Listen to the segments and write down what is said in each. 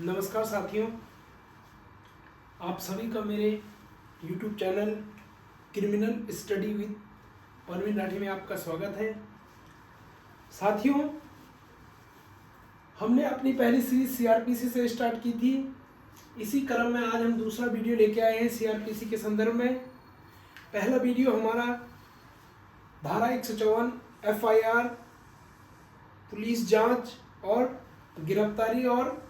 नमस्कार साथियों, आप सभी का मेरे YouTube channel criminal study with Parveen Rathi में आपका स्वागत है। साथियों, हमने अपनी पहली सीरीज CRPC से स्टार्ट की थी। इसी क्रम में आज हम दूसरा वीडियो लेके आए हैं CRPC के संदर्भ में। पहला वीडियो हमारा धारा 154 FIR, पुलिस जांच और गिरफ्तारी और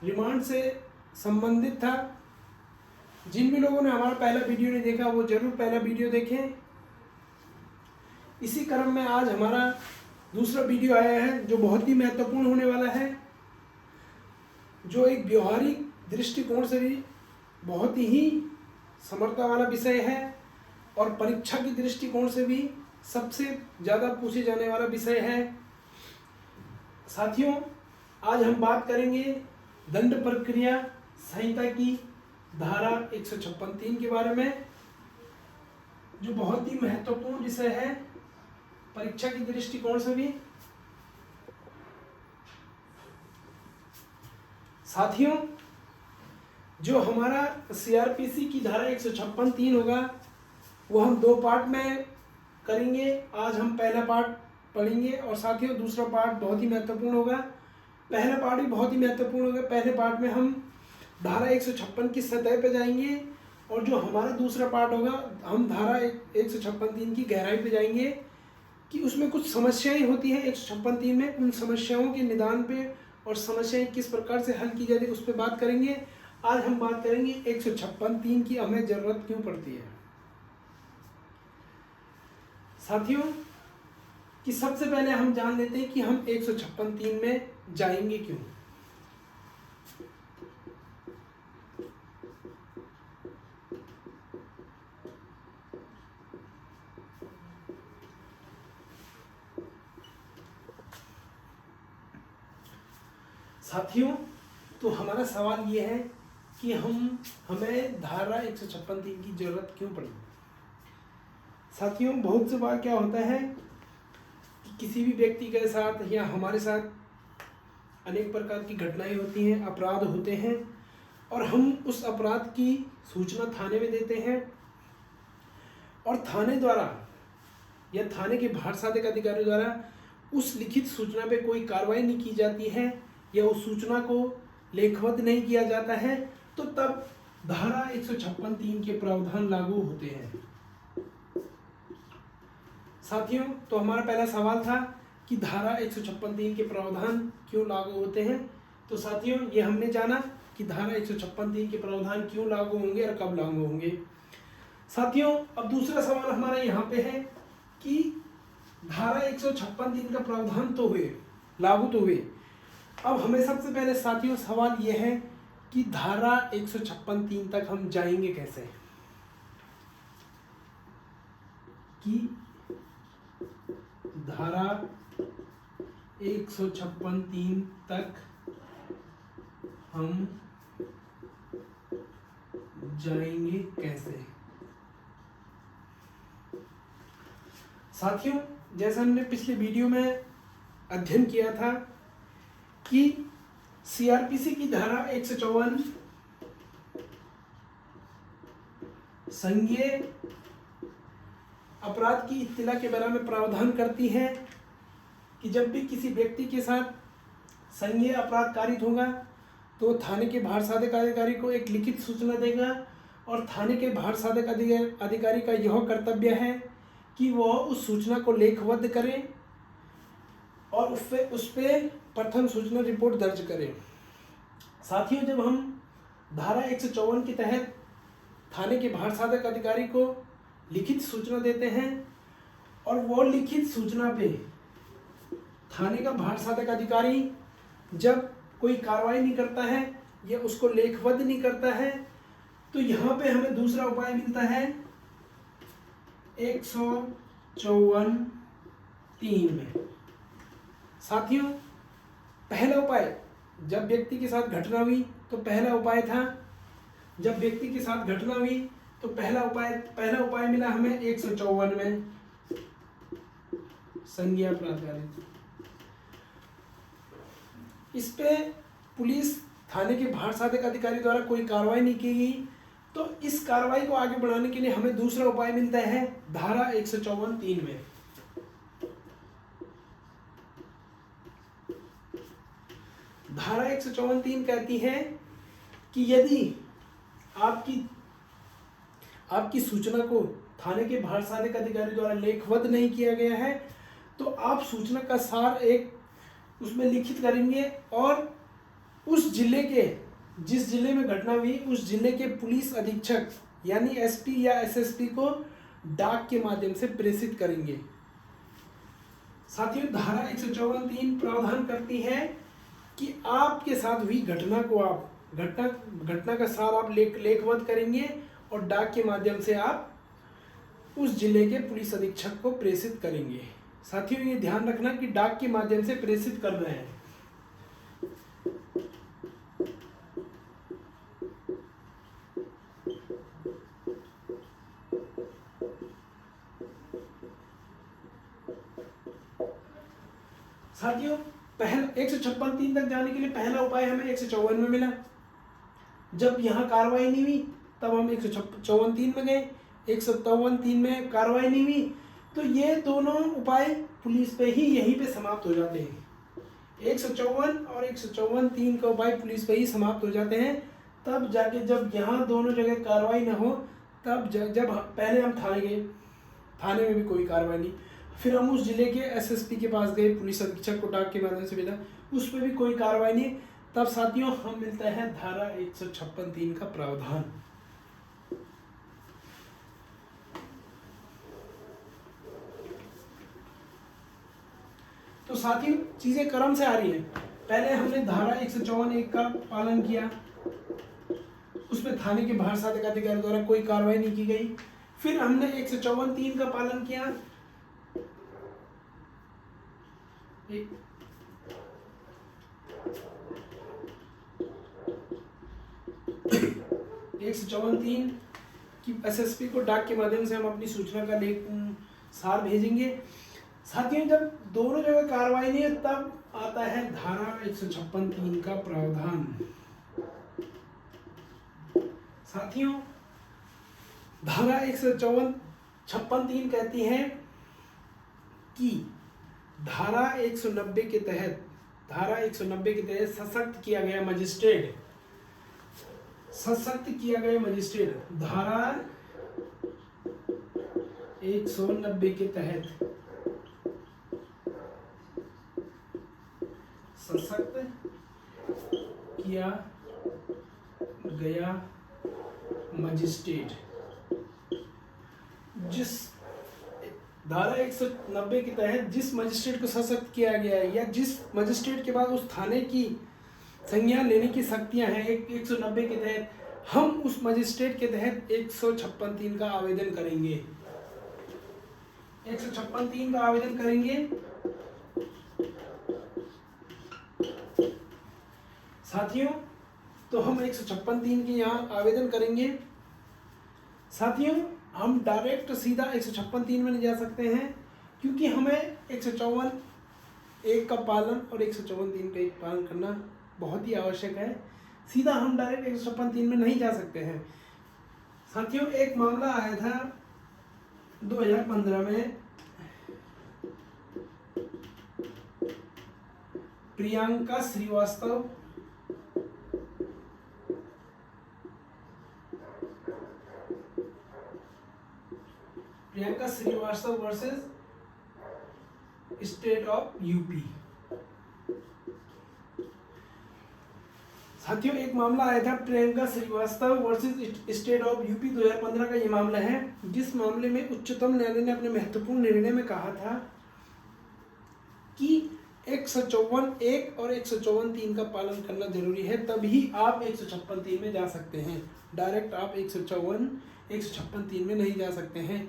रिमांड से संबंधित था। जिन भी लोगों ने हमारा पहला वीडियो नहीं देखा वो जरूर पहला वीडियो देखें। इसी क्रम में आज हमारा दूसरा वीडियो आया है जो बहुत ही महत्वपूर्ण होने वाला है, जो एक व्यवहारिक दृष्टिकोण से भी बहुत ही समर्थता वाला विषय है और परीक्षा की दृष्टिकोण से भी सबसे ज़्यादा पूछे जाने वाला विषय है। साथियों, आज हम बात करेंगे दंड प्रक्रिया संहिता की धारा 156(3) के बारे में, जो बहुत ही महत्वपूर्ण विषय है परीक्षा की दृष्टिकोण से भी। साथियों, जो हमारा CRPC की धारा 156(3) होगा वो हम दो पार्ट में करेंगे। आज हम पहला पार्ट पढ़ेंगे और साथियों दूसरा पार्ट बहुत ही महत्वपूर्ण होगा। पहला पार्ट भी बहुत ही महत्वपूर्ण होगा। पहले पार्ट में हम धारा 156 की सतह पे जाएंगे और जो हमारा दूसरा पार्ट होगा हम धारा 156(3) की गहराई पे जाएंगे कि उसमें कुछ समस्याएं होती हैं 156(3) में। उन समस्याओं के निदान पे और समस्याएं किस प्रकार से हल की जाती है उस पर बात करेंगे। आज हम बात करेंगे 156(3) की हमें ज़रूरत क्यों पड़ती है। साथियों, कि सबसे पहले हम जान लेते हैं कि हम 156(3) में जाएंगे क्यों। साथियों, तो हमारा सवाल ये है कि हमें धारा 156(3) की जरूरत क्यों पड़ी। साथियों, बहुत से बार क्या होता है कि किसी भी व्यक्ति के साथ या हमारे साथ अनेक प्रकार की घटनाएं होती हैं, अपराध होते हैं और हम उस अपराध की सूचना थाने में देते हैं और थाने द्वारा या थाने के भार साधक अधिकारी द्वारा उस लिखित सूचना पे कोई कार्रवाई नहीं की जाती है या उस सूचना को लेखबद्ध नहीं किया जाता है, तो तब धारा 156(3) के प्रावधान लागू होते हैं। साथियों, तो हमारा पहला सवाल था कि धारा 156(3) के प्रावधान क्यों लागू होते हैं। तो साथियों, ये हमने जाना कि धारा 156(3) के प्रावधान क्यों लागू होंगे और कब लागू होंगे। साथियों, अब दूसरा सवाल हमारा यहाँ पे है कि धारा 156(3) का प्रावधान तो हुए, लागू तो हुए, अब हमें सबसे पहले साथियों सवाल ये है कि धारा 156(3) तक हम जाएंगे कैसे। कि धारा 156(3) तक हम जाएंगे कैसे। साथियों, जैसा हमने पिछले वीडियो में अध्ययन किया था कि CRPC की धारा 154 संज्ञेय अपराध की इत्तिला के बारे में प्रावधान करती है कि जब भी किसी व्यक्ति के साथ संज्ञेय अपराध कारित होगा तो थाने के भार साधक अधिकारी को एक लिखित सूचना देगा और थाने के भार साधक अधिकारी का यह कर्तव्य है कि वह उस सूचना को लेखबद्ध करें और उस पे प्रथम सूचना रिपोर्ट दर्ज करें। साथियों, जब हम धारा 154 के तहत थाने के भार साधक अधिकारी को लिखित सूचना देते हैं और वो लिखित सूचना पे थाने का भार साधक अधिकारी जब कोई कार्रवाई नहीं करता है या उसको लेखबद्ध नहीं करता है, तो यहाँ पे हमें दूसरा उपाय मिलता है 154(3) में। साथियों, पहला उपाय जब व्यक्ति के साथ घटना हुई तो पहला उपाय था, जब व्यक्ति के साथ घटना हुई तो पहला उपाय मिला हमें 154 में संज्ञेय अपराध कारित। इस पे पुलिस थाने के भार साधक अधिकारी द्वारा कोई कार्रवाई नहीं की गई, तो इस कार्रवाई को आगे बढ़ाने के लिए हमें दूसरा उपाय मिलता है धारा 154(3) में। धारा 154(3) कहती है कि यदि आपकी सूचना को थाने के भार साधक अधिकारी द्वारा लेखबद्ध नहीं किया गया है, तो आप सूचना का सार एक उसमें लिखित करेंगे और उस जिले के, जिस जिले में घटना हुई उस जिले के पुलिस अधीक्षक यानी एसपी या एसएसपी को डाक के माध्यम से प्रेषित करेंगे। साथियों, धारा 154(3) प्रावधान करती है कि आपके साथ हुई घटना को आप घटना का सार आप लेखबद्ध करेंगे और डाक के माध्यम से आप उस जिले के पुलिस अधीक्षक को प्रेषित करेंगे। साथियों, ये ध्यान रखना कि डाक के माध्यम से प्रेषित कर रहे हैं। साथियों, पहला 156(3) तक जाने के लिए पहला उपाय हमें 154 में मिला। जब यहाँ कार्रवाई नहीं हुई तब हम 154(3) में गए। 157(3) में कार्रवाई नहीं हुई तो ये दोनों उपाय पुलिस पे ही यहीं पे समाप्त हो जाते हैं। 154 और 154(3) का उपाय पुलिस पे ही समाप्त हो जाते हैं। तब जाके जब यहाँ दोनों जगह कार्रवाई ना हो तब जब पहले हम थाने गए, थाने में भी कोई कार्रवाई नहीं, फिर हम उस जिले के एसएसपी के पास गए, पुलिस अधीक्षक को डाक के माध्यम से भेजा, उस पर भी कोई कार्रवाई नहीं, तब साथियों हम मिलता है धारा 156(3) का प्रावधान। तो साथियों चीजें क्रम से आ रही हैं। पहले हमने धारा 154(1) का पालन किया, उसमें थाने के भार साधक अधिकारी द्वारा कोई कार्रवाई नहीं की गई। फिर हमने 154(3) का पालन किया, 154(3) कि एसएसपी को डाक के माध्यम से हम अपनी सूचना का सार भेजेंगे। साथियों, जब दोनों जगह कार्रवाई नहीं है तब आता है धारा 156(3) का प्रावधान। साथियों, धारा 156(3) कहती है कि धारा 190 के तहत सशक्त किया गया मजिस्ट्रेट धारा 190 के तहत सशक्त किया गया मजिस्ट्रेट, जिस धारा 190 के तहत जिस मजिस्ट्रेट को सशक्त किया गया है या जिस मजिस्ट्रेट के बाद उस थाने की संज्ञान लेने की शक्तियां हैं 190 के तहत, हम उस मजिस्ट्रेट के तहत 156(3) का आवेदन करेंगे। 156(3) का आवेदन करेंगे। साथियों, तो हम 156(3) के यहाँ आवेदन करेंगे। साथियों, हम डायरेक्ट सीधा 156(3) में नहीं जा सकते हैं क्योंकि हमें 154(1) का पालन और 154(3) का एक पालन करना बहुत ही आवश्यक है। सीधा हम डायरेक्ट 156(3) में नहीं जा सकते हैं। साथियों, एक मामला आया था 2015 में, Priyanka Srivastava versus state of UP. साथियों, एक मामला आया था Priyanka Srivastava versus state of UP 2015 का ये मामला है, जिस मामले में उच्चतम न्यायालय ने अपने महत्वपूर्ण निर्णय में कहा था कि 154(1) और 154(3) का पालन करना जरूरी है, तभी आप 156(3) में जा सकते हैं। डायरेक्ट आप 156(3) में नहीं जा सकते हैं।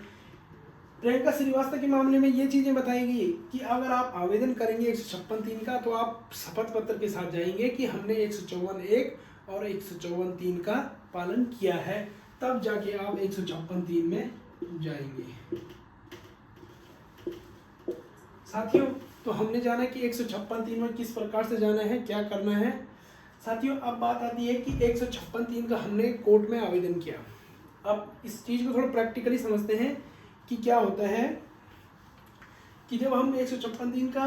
प्रियंका श्रीवास्तव के मामले में ये चीज़ें बताई गई कि अगर आप आवेदन करेंगे 156(3) का तो आप शपथ पत्र के साथ जाएंगे कि हमने 154(1) और 154(3) का पालन किया है, तब जाके आप 156(3) में जाएंगे। साथियों, तो हमने जाना कि 156(3) में किस प्रकार से जाना है, क्या करना है। साथियों अब बात आती है कि 156(3) का हमने कोर्ट में आवेदन किया। अब इस चीज़ को थोड़ा प्रैक्टिकली समझते हैं कि क्या होता है कि जब हम 156(3) का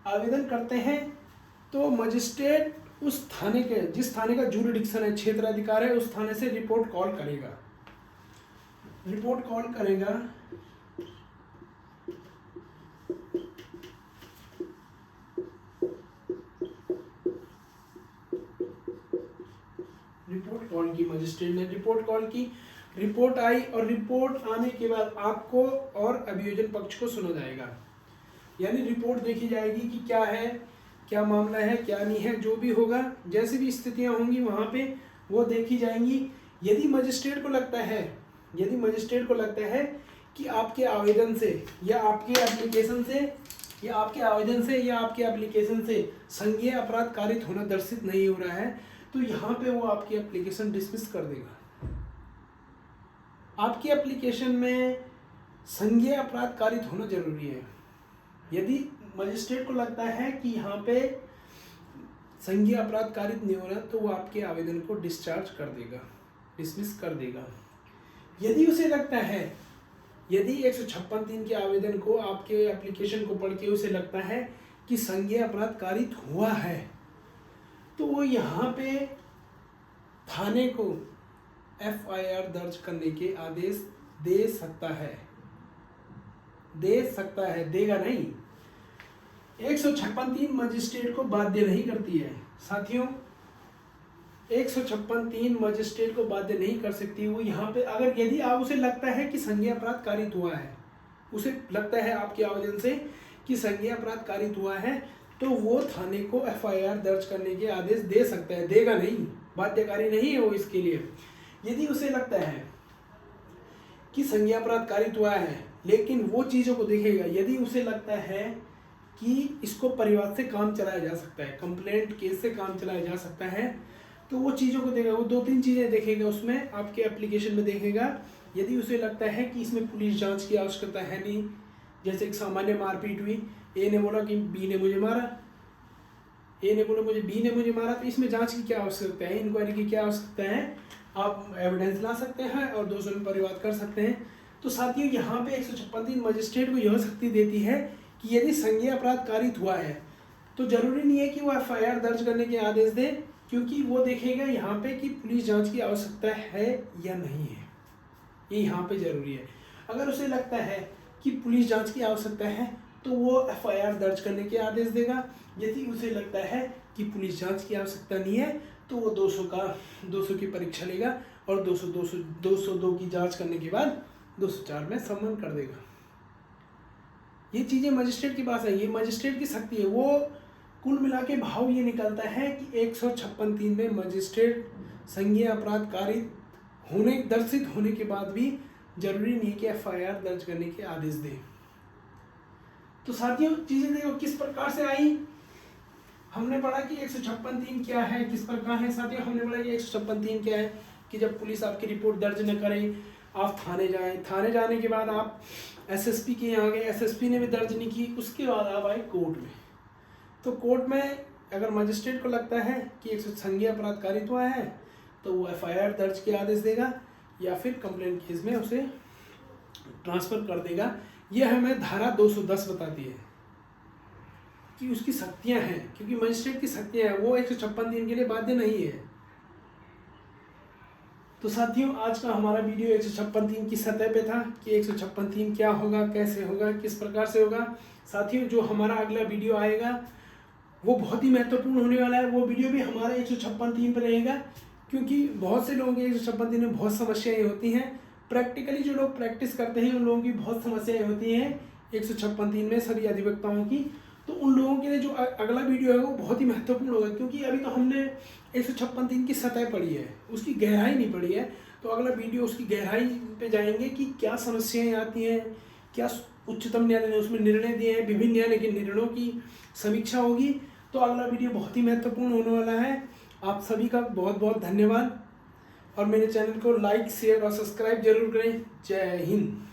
आवेदन करते हैं तो मजिस्ट्रेट उस थाने के, जिस थाने का जूरिडिक्शन है, क्षेत्राधिकार है, उस थाने से रिपोर्ट कॉल करेगा। रिपोर्ट कॉल करेगा रिपोर्ट कॉल की, मजिस्ट्रेट ने रिपोर्ट कॉल की, रिपोर्ट आई और रिपोर्ट आने के बाद आपको और अभियोजन पक्ष को सुना जाएगा। यानी रिपोर्ट देखी जाएगी कि क्या है, क्या मामला है, क्या नहीं है, जो भी होगा, जैसी भी स्थितियां होंगी वहाँ पे वो देखी जाएंगी। यदि मजिस्ट्रेट को लगता है कि आपके आवेदन से या आपके एप्लीकेशन से संज्ञेय अपराध कारित होना दर्शित नहीं हो रहा है, तो यहाँ पे वो आपकी एप्लीकेशन डिसमिस कर देगा। आपकी एप्लीकेशन में संज्ञेय अपराध कारित होना जरूरी है। यदि मजिस्ट्रेट को लगता है कि यहाँ पे संज्ञेय अपराध कारित नहीं हो रहा, तो वो आपके आवेदन को डिस्चार्ज कर देगा, डिसमिस कर देगा। यदि उसे लगता है, यदि 156(3) के आवेदन को, आपके एप्लीकेशन को पढ़ के उसे लगता है कि संज्ञेय अपराध कारित हुआ है, तो वो यहाँ पे थाने को FIR दर्ज करने के आदेश दे सकता है, देगा नहीं। 156(3) मजिस्ट्रेट को बाध्य नहीं करती है साथियों। 156(3) मजिस्ट्रेट को बाध्य नहीं कर सकती। वो यहाँ पे अगर यदि आप उसे लगता है कि संज्ञेय अपराध कारित हुआ है, उसे लगता है आपके आवेदन से कि संज्ञेय अपराध कारित हुआ है, तो वो थाने को FIR दर्ज करने के आदेश दे सकता है, देगा नहीं, बाध्यकारी नहीं है वो इसके लिए। यदि उसे लगता है कि संज्ञेय अपराध कारित हुआ है, लेकिन वो चीज़ों को देखेगा। यदि उसे लगता है कि इसको परिवाद से काम चलाया जा सकता है, कंप्लेंट केस से काम चलाया जा सकता है, तो वो चीज़ों को देखेगा। वो 2-3 चीज़ें देखेगा उसमें, आपके एप्लीकेशन में देखेगा। यदि उसे लगता है कि इसमें पुलिस जांच की आवश्यकता है नहीं, जैसे एक सामान्य मारपीट हुई, ए ने बोला कि बी ने मुझे मारा, ए ने बोला मुझे बी ने मुझे मारा, तो इसमें जांच की क्या आवश्यकता है, इंक्वायरी की क्या आवश्यकता है, आप एविडेंस ला सकते हैं और दोषों में परिवाद कर सकते हैं। तो साथियों यहाँ पे 156(3) मजिस्ट्रेट को यह शक्ति देती है कि यदि संज्ञेय अपराध कारित हुआ है, तो जरूरी नहीं है कि वो FIR दर्ज करने के आदेश दे, क्योंकि वो देखेगा यहाँ पे कि पुलिस जांच की आवश्यकता है या नहीं है, ये यहाँ पे जरूरी है। अगर उसे लगता है कि पुलिस जांच की आवश्यकता है, तो वो FIR दर्ज करने के आदेश देगा। यदि उसे लगता है कि पुलिस जांच की आवश्यकता नहीं है, तो वो 200 की परीक्षा लेगा और 202 की जांच करने के बाद 204 में सम्मन कर देगा। ये चीज़ें मजिस्ट्रेट के पास है, ये मजिस्ट्रेट की शक्ति है। वो कुल मिला के भाव ये निकलता है कि 156(3) में मजिस्ट्रेट संज्ञेय अपराध कारित दर्शित होने के बाद भी जरूरी नहीं कि FIR दर्ज करने के आदेश दे। तो साथियों चीज़ें देखो किस प्रकार से आई। हमने पढ़ा कि 156(3) क्या है, किस प्रकार है। साथियों हमने पढ़ा कि 156(3) क्या है कि जब पुलिस आपकी रिपोर्ट दर्ज न करे, आप थाने जाएं, थाने जाने के बाद आप SSP के यहाँ गए, SSP ने भी दर्ज नहीं की, उसके बाद आप आए कोर्ट में। तो कोर्ट में अगर मजिस्ट्रेट को लगता है कि एक संज्ञेय अपराध कारित हुआ है, तो वो FIR दर्ज के आदेश देगा या फिर कंप्लेंट केस में उसे ट्रांसफ़र कर देगा। यह हमें धारा 210 बताती है कि उसकी शक्तियाँ हैं, क्योंकि मजिस्ट्रेट की शक्तियाँ हैं, वो 156(3) के लिए बाध्य नहीं है। तो साथियों आज का हमारा वीडियो 156(3) की सतह पे था कि 156(3) क्या होगा, कैसे होगा, किस प्रकार से होगा। साथियों जो हमारा अगला वीडियो आएगा वो बहुत ही महत्वपूर्ण होने वाला है। वो वीडियो भी हमारा 156(3) पर रहेगा, क्योंकि बहुत से लोगों के 156(3) में बहुत समस्याएं होती हैं। प्रैक्टिकली जो लोग प्रैक्टिस करते हैं उन लोगों की बहुत समस्याएं होती हैं 156(3) में, सभी अधिवक्ताओं की। तो उन लोगों के लिए जो अगला वीडियो है वो बहुत ही महत्वपूर्ण होगा, क्योंकि अभी तो हमने 156(3) की सतह पढ़ी है, उसकी गहराई नहीं पढ़ी है। तो अगला वीडियो उसकी गहराई पे जाएंगे कि क्या समस्याएं आती हैं, क्या उच्चतम न्यायालय ने उसमें निर्णय दिए हैं, विभिन्न न्यायालय के निर्णयों की समीक्षा होगी। तो अगला वीडियो बहुत ही महत्वपूर्ण होने वाला है। आप सभी का बहुत बहुत धन्यवाद और मेरे चैनल को लाइक, शेयर और सब्सक्राइब जरूर करें। जय हिंद।